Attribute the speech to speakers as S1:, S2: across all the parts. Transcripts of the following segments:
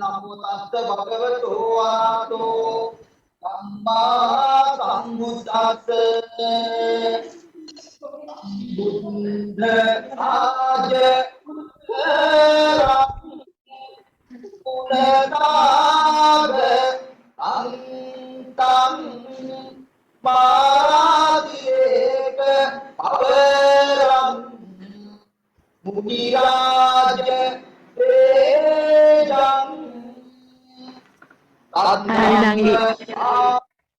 S1: නමෝ තස්ස භගවතෝ ආරහතෝ සම්මා සම්බුද්දස්ස බුද්ධ ආජ පුනනාග අන්තං මාදීක පවරම් මුනි රාජ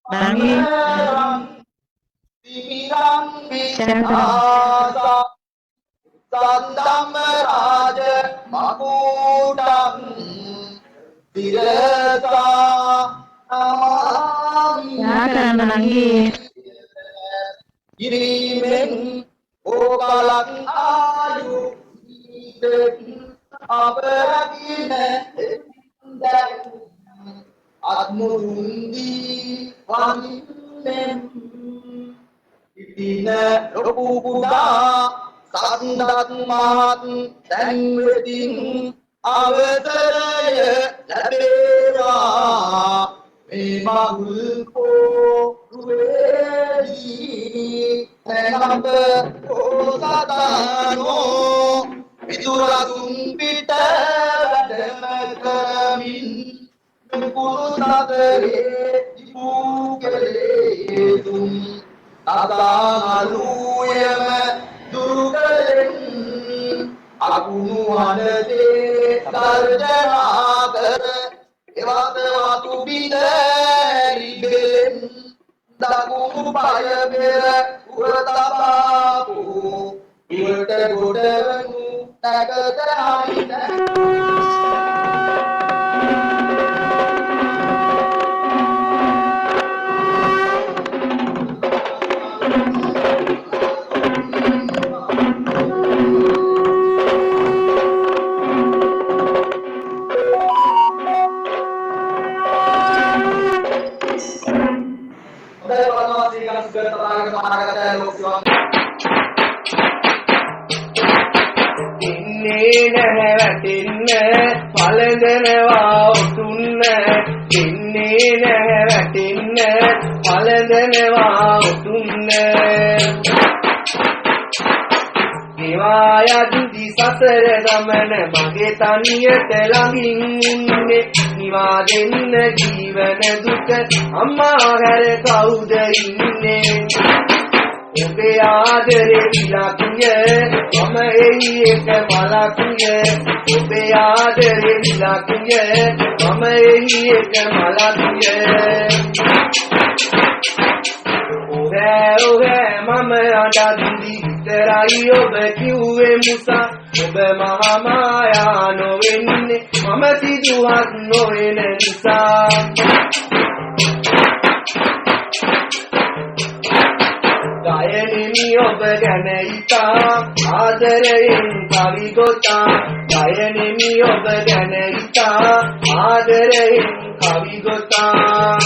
S2: Nangi.
S1: Sandam Raja Makudam Tirasa
S2: Nangi.
S1: Girimen Okalang Ayu Abaragina Atmurundi Waminem Itina Rokubuda Sandat Mat Tanwetin Avataraya Labera Memahulko Ruedi Tenambe Osadano Vidurasun Pita Vadamakamin Purusatare Dipukaletum Tatanaluyama Durgalem Agunu Hanade Darjanakar Evatavatu Bidaribilem Dagunu Payabera Uratapapu Irta Godavanu Nagadanayina
S3: ඉන්නේ නැහැ වැටෙන්න පළඳනවා උතුන්න ඉන්නේ නැහැ වැටෙන්න පළඳනවා උතුන්න නිවායදි සසර ගමන මගේ තනියට ළඟින් ඉන්නේ නිවා දෙන්න ජීවන දුක අම්මා හැර කවුද ඉන්නේ ඔබේ ආදරේ විලකුය මම එයි එක මලකුය ඔබේ ආදරේ විලකුය මම එයි එක මලකුය ඔහේ මම අඬද්දි විතරයි ඔබ කිව්වේ මුසා ඔබ මහා මායා නොවෙන්නේ මම සිදුවත් නොවන නිසා ගයනෙමි ඔබ ගැන ඉතා ආදරයෙන් කවි ගොතා ගයනෙමි ඔබ ගැන ඉතා ආදරයෙන් කවි ගොතා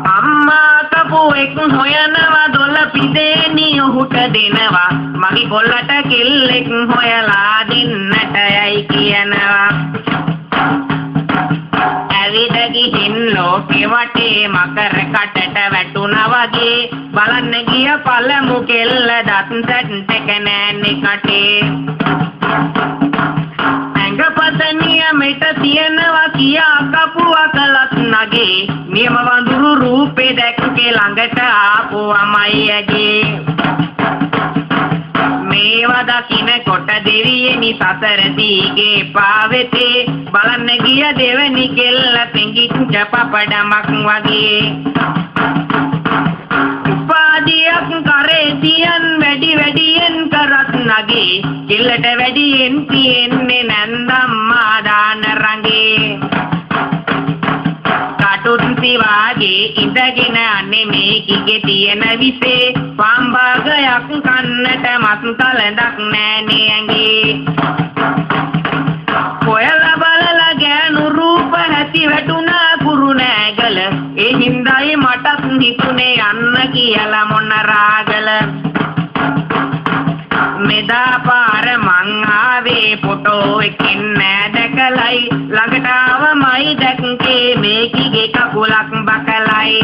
S2: අම්මා කපුවෙක් හොයනවා දොළ පිදේනි ඔහුට දෙනවා මගේ කොල්ලට කෙල්ලෙක් හොයලා දෙන්නට යයි කියනවා ඇවිද ගිහින් ලෝකෙ වටේ මකර කටට වැටුණා වගේ බලන්න ගිය පළමු කෙල්ල දත් සැට් එක නෑනේ කටේ ඇඟපතනිය මෙට තියනවා කියා කපුවා කලත් නගේ නියම වඳුරු රූපේ දැක්කේ ළඟට ආපු අමයියගේ මේවා දකින්න කොට දෙවියනි සසර දීගේ පාවෙතේ බලන්න ගිය දෙවනි කෙල්ල පෙඟිච්ච පපඩමක් වගේ උපාදියක් කරේ තියන් වැඩි වැඩියෙන් කරත් නගේ කෙල්ලට වැඩියෙන් තියෙන්නේ නැන්දම්මා දාන රංගේ කටුන්ති වාගේ ඉඳගෙන අනේ මේකිගේ තියෙන විසේ පම්බාගයක් කන්නට මත් කලඳක් නෑනේ ඇඟේ කොයලා බලලා ගෑනු රූප ඇති වැටුණා කුරු නෑගල ඒ හින්දායි මටත් හිතුනේ යන්න කියලා මොන රාගල මේ එදා පාර මං ආවේ ෆොටෝ එකෙන් නෑ දැකලයි ළඟට ආවමයි දැක්කේ මේකිගේ කකුලක් බකලයි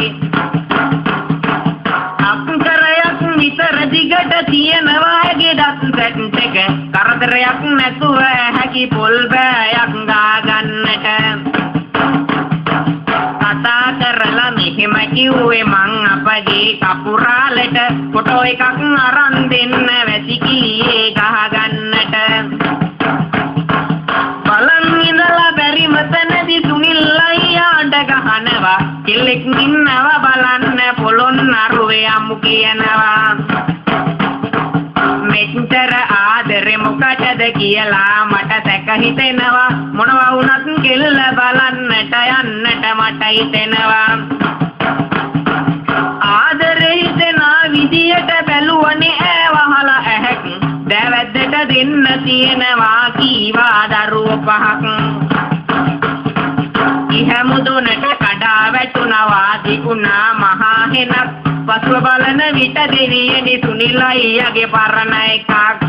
S2: අක්කරයක් විතර දිගට තියෙනවා ඇගේ දත් සැට් එක කරදරයක් නැතුව හැකි පොල් බෑයක් ගාගන්නට කතා කරලා මෙහෙම කිව්වේ මං අපගේ කපුරාලට ෆොටෝ එකක් අරන් දෙන්න වැසිකිළියේ ගහගන්නට බලන් ඉඳලා බැරිම තැනදී සුනිල් අයියාට ගහනවා කෙල්ලෙක් ඉන්නවා බලන්න පොළොන් අරුවේ අමු කියනවා මෙච්චර ආදරේ මොකටද කියලා මට සැක හිතෙනවා මොනවා වුණත් කෙල්ල බලන්නට යන්නට මට හිතෙනවා ආදරේ හිතෙන විදියට බැලුවනේ ඈවහලා ඇහැක් දැවැද්දට දෙන්න තියෙනවා කීවා දරුවෝ පහක් ඉහැමුදුනට කඩා වැටුණා දිකුණා මහා හෙනක් පසුව බලන විට දෙවියනි සුනිල් අයියාගේ පරණ එකක්